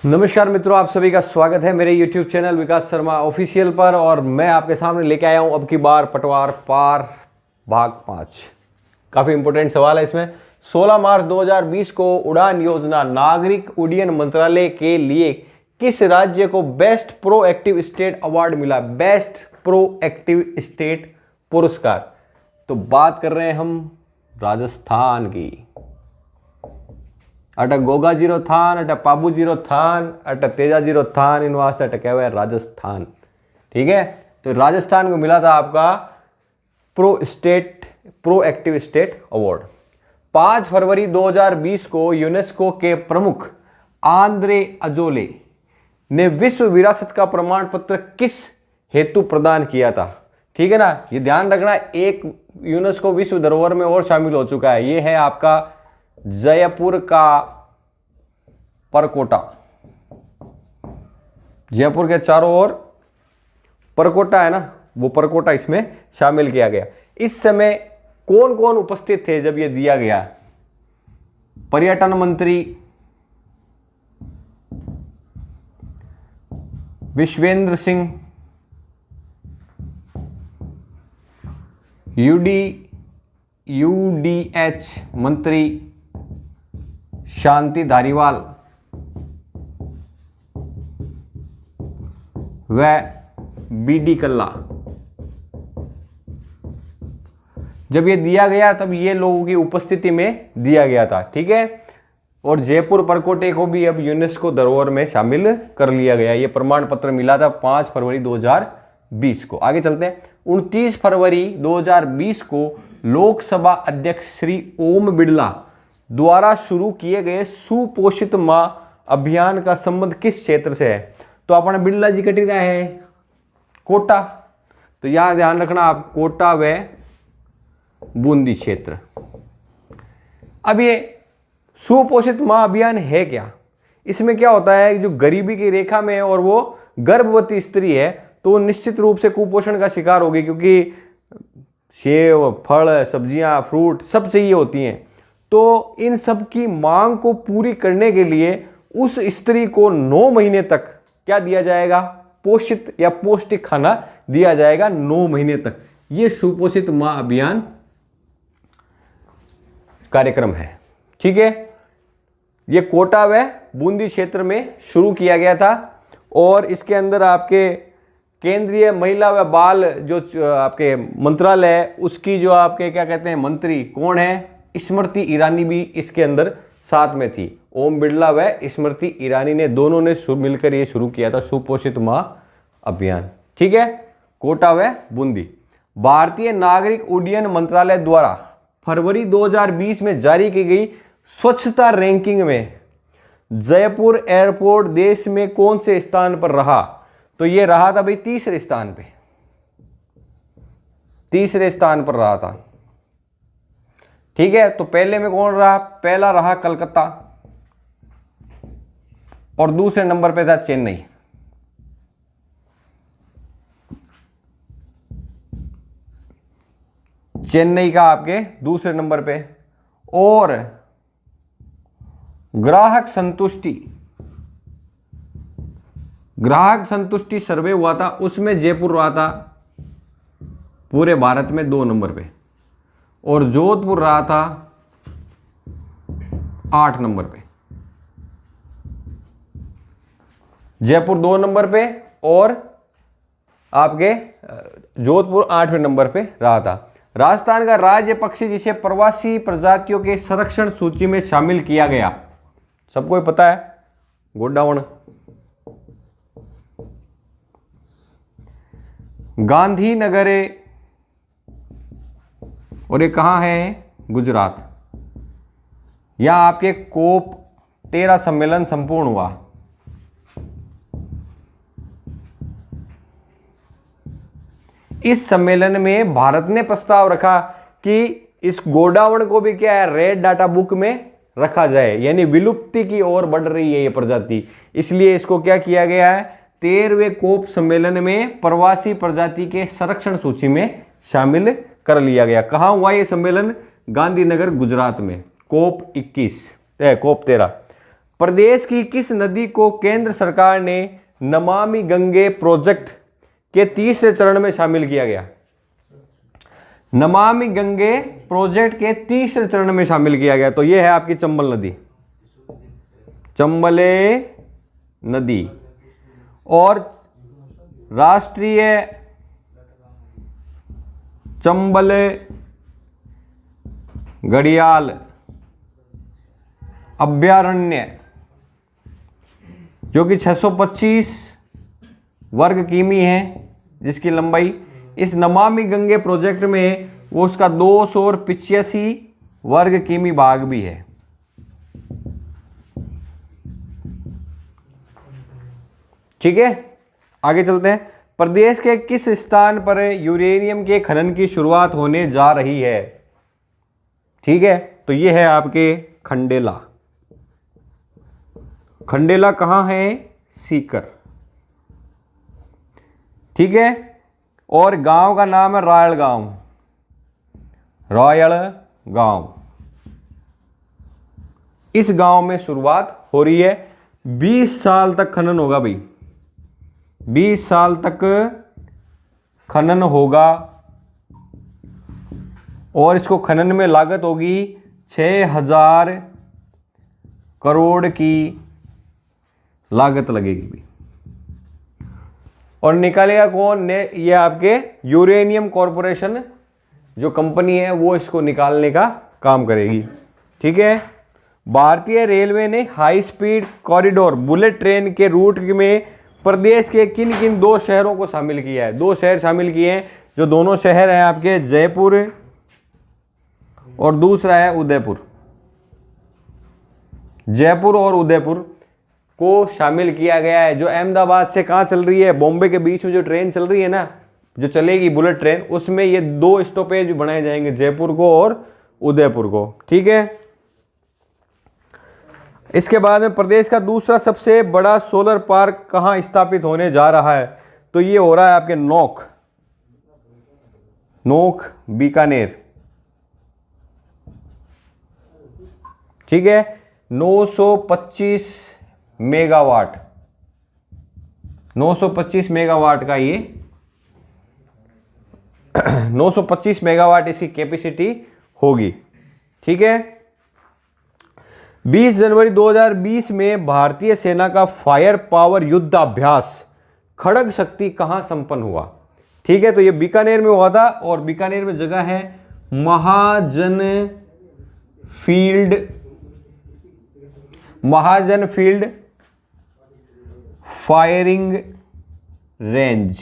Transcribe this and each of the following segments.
नमस्कार मित्रों, आप सभी का स्वागत है मेरे YouTube चैनल विकास शर्मा ऑफिशियल पर। और मैं आपके सामने लेके आया हूं अब की बार पटवार पार भाग 5। काफ़ी इंपॉर्टेंट सवाल है इसमें। 16 मार्च 2020 को उड़ान योजना नागरिक उड्डयन मंत्रालय के लिए किस राज्य को बेस्ट प्रोएक्टिव स्टेट अवार्ड मिला? बेस्ट प्रोएक्टिव स्टेट पुरस्कार। तो बात कर रहे हैं हम राजस्थान की। अट गोगा जीरो थान, अट पाबू जीरो थान, अट तेजा जीरो थान, इन वास्ते अटका हुआ है राजस्थान। ठीक है, तो राजस्थान को मिला था आपका प्रोएक्टिव स्टेट अवार्ड। 5 फरवरी 2020 को यूनेस्को के प्रमुख आंद्रे अजोले ने विश्व विरासत का प्रमाण पत्र किस हेतु प्रदान किया था? ठीक है ना, ये ध्यान रखना। एक यूनेस्को विश्व धरोहर में और शामिल हो चुका है, ये है आपका जयपुर का परकोटा। जयपुर के चारों ओर परकोटा है ना, वो परकोटा इसमें शामिल किया गया। इस समय कौन कौन उपस्थित थे जब ये दिया गया? पर्यटन मंत्री विश्वेंद्र सिंह, यूडीएच मंत्री शांति धारीवाल व बीडी कल्ला। जब ये दिया गया तब ये लोगों की उपस्थिति में दिया गया था। ठीक है, और जयपुर परकोटे को भी अब यूनेस्को धरोहर में शामिल कर लिया गया। ये प्रमाण पत्र मिला था 5 फरवरी 2020 को। आगे चलते हैं। 29 फरवरी 2020 को लोकसभा अध्यक्ष श्री ओम बिड़ला द्वारा शुरू किए गए सुपोषित मां अभियान का संबंध किस क्षेत्र से है? तो अपना बिड़ला जी कटी रहा है कोटा, तो यहां ध्यान रखना आप, कोटा व बूंदी क्षेत्र। अब ये सुपोषित मां अभियान है क्या? इसमें क्या होता है, जो गरीबी की रेखा में है और वो गर्भवती स्त्री है तो वो निश्चित रूप से कुपोषण का शिकार होगी, क्योंकि सेब, फल, सब्जियां, फ्रूट सब चाहिए होती हैं। तो इन सब की मांग को पूरी करने के लिए उस स्त्री को 9 महीने तक क्या दिया जाएगा? पोषित या पौष्टिक खाना दिया जाएगा 9 महीने तक। यह सुपोषित मां अभियान कार्यक्रम है। ठीक है, यह कोटा व बूंदी क्षेत्र में शुरू किया गया था और इसके अंदर आपके केंद्रीय महिला व बाल जो आपके मंत्रालय है उसकी जो आपके क्या कहते हैं मंत्री कौन है? स्मृति ईरानी भी इसके अंदर साथ में थी। ओम बिड़ला व स्मृति ईरानी ने दोनों ने मिलकर ये शुरू किया था सुपोषित मां अभियान। ठीक है, कोटा व बूंदी। भारतीय नागरिक उड्डयन मंत्रालय द्वारा फरवरी 2020 में जारी की गई स्वच्छता रैंकिंग में जयपुर एयरपोर्ट देश में कौन से स्थान पर रहा? तो ये रहा था भाई तीसरे स्थान पे, तीसरे स्थान पर रहा था। ठीक है, तो पहले में कौन रहा? पहला रहा कलकत्ता और दूसरे नंबर पे था चेन्नई। चेन्नई का आपके दूसरे नंबर पे। और ग्राहक संतुष्टि सर्वे हुआ था, उसमें जयपुर रहा था पूरे भारत में 2 नंबर पे और जोधपुर रहा था 8 नंबर पे। जयपुर 2 नंबर पे और आपके जोधपुर 8वें नंबर पे रहा था। राजस्थान का राज्य पक्षी जिसे प्रवासी प्रजातियों के संरक्षण सूची में शामिल किया गया, सबको पता है, गोडावण। गांधीनगर और ये कहाँ है? गुजरात। यहां आपके कोप 13 सम्मेलन संपूर्ण हुआ। इस सम्मेलन में भारत ने प्रस्ताव रखा कि इस गोडावण को भी क्या है, रेड डाटा बुक में रखा जाए, यानी विलुप्ति की ओर बढ़ रही है ये प्रजाति, इसलिए इसको क्या किया गया है? 13वें कोप सम्मेलन में प्रवासी प्रजाति के संरक्षण सूची में शामिल कर लिया गया। कहां हुआ ये सम्मेलन? गांधीनगर गुजरात में। कोप 13। प्रदेश की किस नदी को केंद्र सरकार ने नमामि गंगे प्रोजेक्ट के तीसरे चरण में शामिल किया गया? नमामि गंगे प्रोजेक्ट के तीसरे चरण में शामिल किया गया, तो यह है आपकी चंबल नदी, चंबले नदी। और राष्ट्रीय चंबल घड़ियाल अभयारण्य जो कि 625 वर्ग किमी है जिसकी लंबाई, इस नमामि गंगे प्रोजेक्ट में वो उसका 285 वर्ग किमी भाग भी है। ठीक है, आगे चलते हैं। प्रदेश के किस स्थान पर यूरेनियम के खनन की शुरुआत होने जा रही है? ठीक है, तो ये है आपके खंडेला। खंडेला कहाँ है? सीकर। ठीक है, और गांव का नाम है रायल गांव, रायल गांव। इस गांव में शुरुआत हो रही है। 20 साल तक खनन होगा भाई, 20 साल तक खनन होगा और इसको खनन में लागत होगी 6000 करोड़ की लागत लगेगी भी। और निकालेगा कौन ने? ये आपके यूरेनियम कॉरपोरेशन जो कंपनी है वो इसको निकालने का काम करेगी। ठीक है, भारतीय रेलवे ने high speed corridor bullet train के रूट में प्रदेश के किन किन 2 शहरों को शामिल किया है? 2 शहर शामिल किए हैं, जो दोनों शहर हैं आपके जयपुर और दूसरा है उदयपुर। जयपुर और उदयपुर को शामिल किया गया है। जो अहमदाबाद से कहाँ चल रही है? बॉम्बे के बीच में जो ट्रेन चल रही है ना, जो चलेगी बुलेट ट्रेन, उसमें ये 2 स्टॉपेज बनाए जाएंगे, जयपुर को और उदयपुर को। ठीक है, इसके बाद में प्रदेश का दूसरा सबसे बड़ा सोलर पार्क कहाँ स्थापित होने जा रहा है? तो ये हो रहा है आपके नोक, बीकानेर। ठीक है, 925 मेगावाट, 925 मेगावाट का ये 925 मेगावाट इसकी कैपेसिटी होगी। ठीक है, 20 जनवरी 2020 में भारतीय सेना का फायर पावर युद्धाभ्यास खड़ग शक्ति कहां संपन्न हुआ? ठीक है, तो ये बीकानेर में हुआ था और बीकानेर में जगह है महाजन फील्ड फायरिंग रेंज,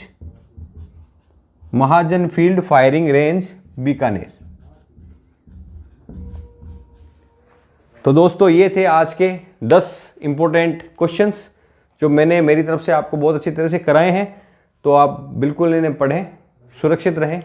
महाजन फील्ड फायरिंग रेंज बीकानेर। तो दोस्तों ये थे आज के 10 इंपॉर्टेंट क्वेश्चंस जो मैंने मेरी तरफ से आपको बहुत अच्छी तरह से कराए हैं। तो आप बिल्कुल इन्हें पढ़ें, सुरक्षित रहें।